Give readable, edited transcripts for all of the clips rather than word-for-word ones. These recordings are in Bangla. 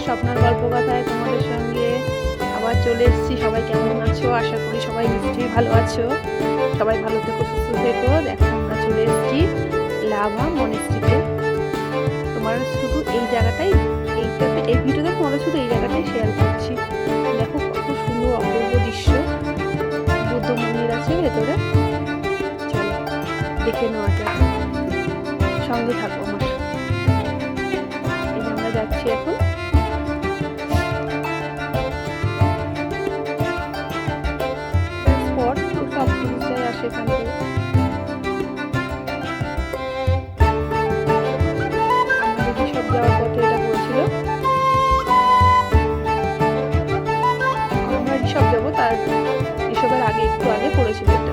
স্বপ্নার গল্প কথায় তোমাদের সঙ্গে আবার চলে এসেছি। সবাই কেমন আছো? আশা করি সবাই নিশ্চয়ই ভালো আছো। সবাই ভালো থেকো, সুস্থ থেকো। দেখো আমরা চলে এসেছি লাভা মনেস্ট্রিতে। তোমার শুধু এই জায়গাটাই, এই ভিডিওতে তোমাদের শুধু এই জায়গাটাই শেয়ার করছি। দেখো কত সুন্দর অপূর্ব দৃশ্য। বুদ্ধ মন্দির আছে ভেতরে, চলো দেখে নেওয়া যাক। সঙ্গে থাকো আমার। এই যে আমরা যাচ্ছি এখন। স্পট তো সব টুরিস্টরাই আসে এখান থেকে। আমাদের ঋষভ যাওয়ার পথে এটা পড়েছিল। আমরা ঋষভ যাবো, তার ঋষভের আগে একটু আগে পড়েছিল এটা।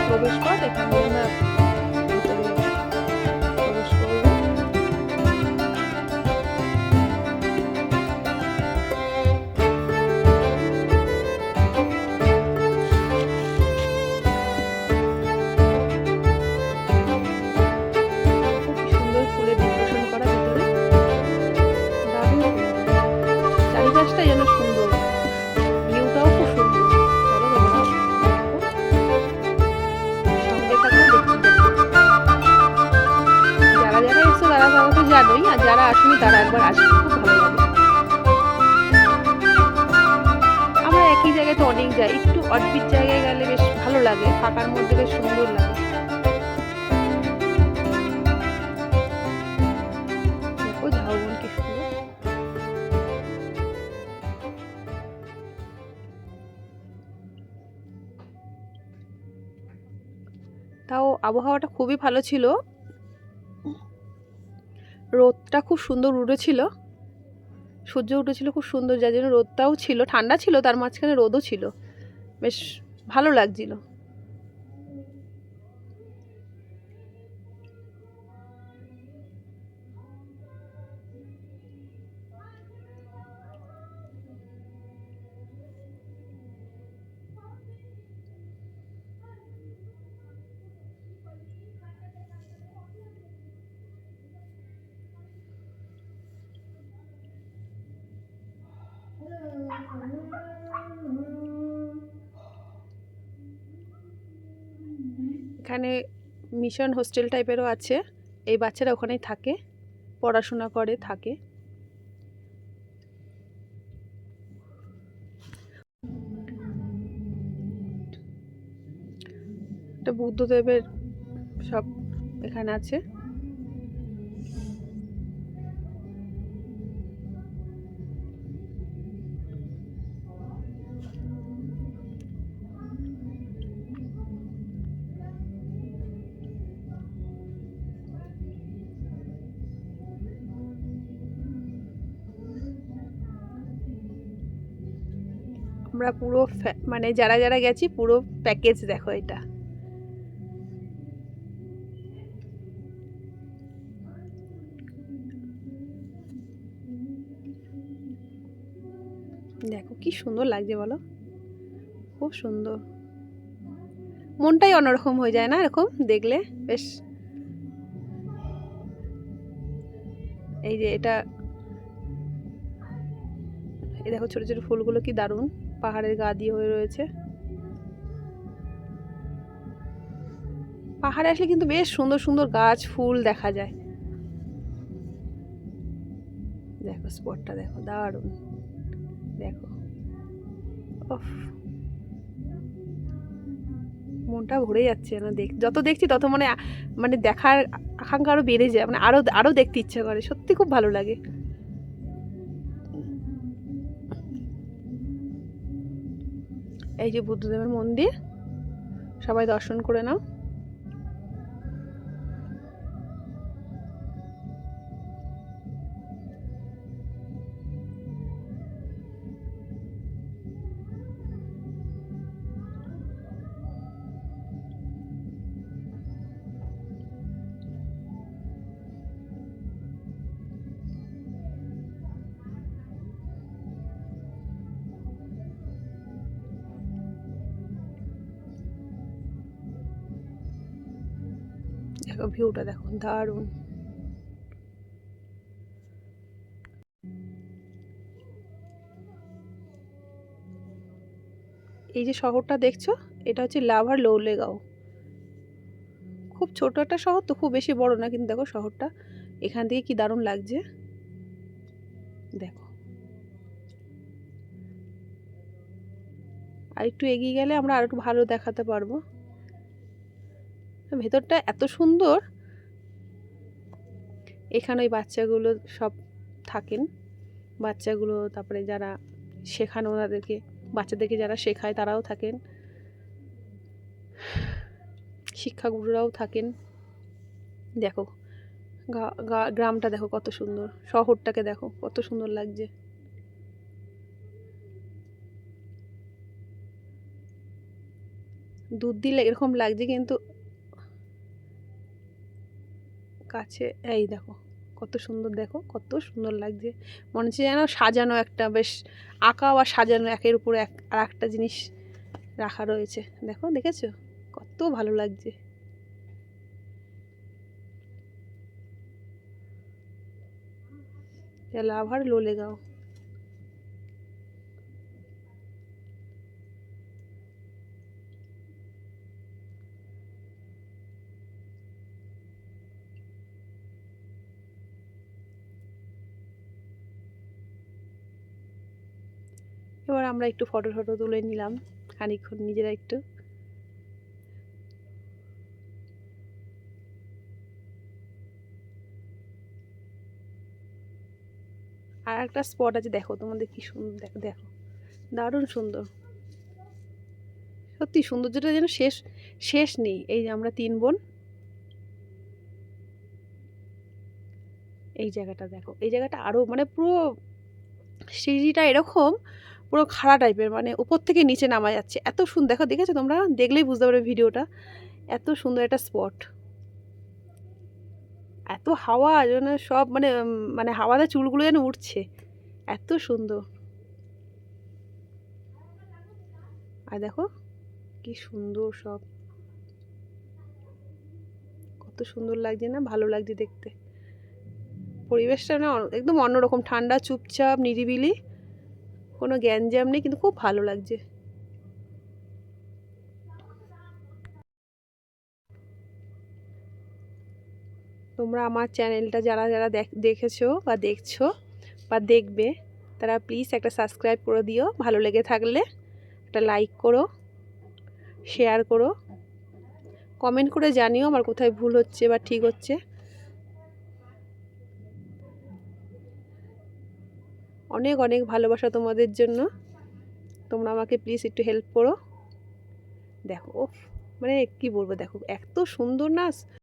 প্রবেশ পথ, এখান দিয়ে আমরা ভিতরে প্রবেশ করবো। খুব সুন্দর ফুলের ডেকোরেশন করা ভিতরে, দারুণ সুন্দর। চারিপাশটা যেন সুন্দর, ভিউটাও খুব সুন্দর। চলো তোমরা সঙ্গে থাকো, দেখতে দেখো। যারা যারা এসছো তারা তারা তো জানোই, আর যারা আসেনি তারা একবার আসবে, খুব ভালো লাগে। আমরা একই জায়গায় তো অনেক যাই, একটু অদ্ভুত জায়গায় গেলে বেশ ভালো লাগে, ফাঁকার মধ্যে বেশ সুন্দর লাগে। দেখো ঝাউবন কি সুন্দর। তাও আবহাওয়াটা খুবই ভালো ছিল, রোদটা খুব সুন্দর উঠেছিল, সূর্য উঠেছিল খুব সুন্দর, যার জন্য রোদটাও ছিল, ঠান্ডা ছিল, তার মাঝখানে রোদও ছিল, বেশ ভালো লাগছিল। এখানে মিশন হোস্টেল টাইপেরও আছে, এই বাচ্চারা ওখানেই থাকে, পড়াশোনা করে থাকে। এটা বুদ্ধদেবের সব এখানে আছে। আমরা পুরো মানে যারা যারা গেছি পুরো প্যাকেজ দেখো এটা। দেখো কি সুন্দর লাগছে বলো, খুব সুন্দর। মনটাই অন্যরকম হয়ে যায় না এরকম দেখলে, বেশ। এই যে এটা, এই দেখো ছোট ছোট ফুলগুলো কি দারুণ, পাহাড়ের গা দিয়ে হয়ে রয়েছে। পাহাড়ে আসলে কিন্তু বেশ সুন্দর সুন্দর গাছ ফুল দেখা যায়। দেখো স্পটটা দেখো, দারুণ। দেখো ওফ, মনটা ভরে যাচ্ছে না, যত দেখছি তত মানে দেখার আকাঙ্ক্ষা আরো বেড়ে যায়, মানে আরো আরো দেখতে ইচ্ছে করে, সত্যি খুব ভালো লাগে। এই যে বুদ্ধদেবের মন্দির, সবাই দর্শন করে নাও। দেখো ভিউটা দেখো দারুণ। এই যে শহরটা দেখছো, এটা হচ্ছে লাভার লোলেগাঁও। খুব ছোট একটা শহর তো, খুব বেশি বড় না, কিন্তু দেখো শহরটা এখান থেকে কি দারুণ লাগছে দেখো। আর একটু এগিয়ে গেলে আমরা আর একটু ভালো দেখাতে পারবো। ভেতরটা এত সুন্দর। এখানে ওই বাচ্চাগুলো সব থাকেন, বাচ্চাগুলো, তারপরে যারা শেখানো ওনাদেরকে, বাচ্চাদেরকে যারা শেখায় তারাও থাকেন, শিক্ষাগুরুরাও থাকেন। দেখো গ্রামটা দেখো কত সুন্দর, শহরটাকে দেখো কত সুন্দর লাগছে। দূর দিলে এরকম লাগছে, কিন্তু কাছে এই দেখো কত সুন্দর, দেখো কত সুন্দর লাগছে। মনে হচ্ছে যেন সাজানো একটা, বেশ আঁকা বা সাজানো একের উপরে এক আর একটা জিনিস রাখা রয়েছে। দেখো, দেখেছো কত ভালো লাগছে। লাভার লোলেগাঁও। এবার আমরা একটু ফটো ফটো তুলে নিলাম খানিকক্ষণ নিজেরা একটু। আর একটা স্পট আছে দেখো, তোমাদের কি সুন্দর, দেখো দেখো দারুণ সুন্দর। সত্যি সৌন্দর্যটা যেন শেষ শেষ নেই। এই যে আমরা 3 বোন, এই জায়গাটা দেখো, এই জায়গাটা আরো মানে পুরো সিঁড়িটা এরকম পুরো খাড়া টাইপের, মানে উপর থেকে নিচে নামা যাচ্ছে। এত সুন্দর, দেখো দেখেছো তোমরা, দেখলেই বুঝতে পারবে ভিডিওটা। এত সুন্দর একটা স্পট, এত হাওয়া যেন সব মানে মানে হাওয়াতে চুলগুলো যেন উঠছে, এত সুন্দর। আর দেখো কি সুন্দর সব, কত সুন্দর লাগছে না, ভালো লাগছে দেখতে। পরিবেশটা না একদম অন্যরকম, ঠান্ডা, চুপচাপ, নিরিবিলি, কোনো গ্যাঞ্জাম নেই, কিন্তু খুব ভালো লাগছে। তোমরা আমার চ্যানেলটা যারা যারা দেখেছো বা দেখছো বা দেখবে, তারা প্লিজ একটা সাবস্ক্রাইব করে দিও। ভালো লেগে থাকলে একটা লাইক করো, শেয়ার করো, কমেন্ট করে জানিও আমার কোথায় ভুল হচ্ছে বা ঠিক হচ্ছে। অনেক অনেক ভালোবাসা তোমাদের জন্য। তোমরা আমাকে প্লিজ একটু হেল্প করো। দেখো মানে কি বলবো, দেখো এত সুন্দর না।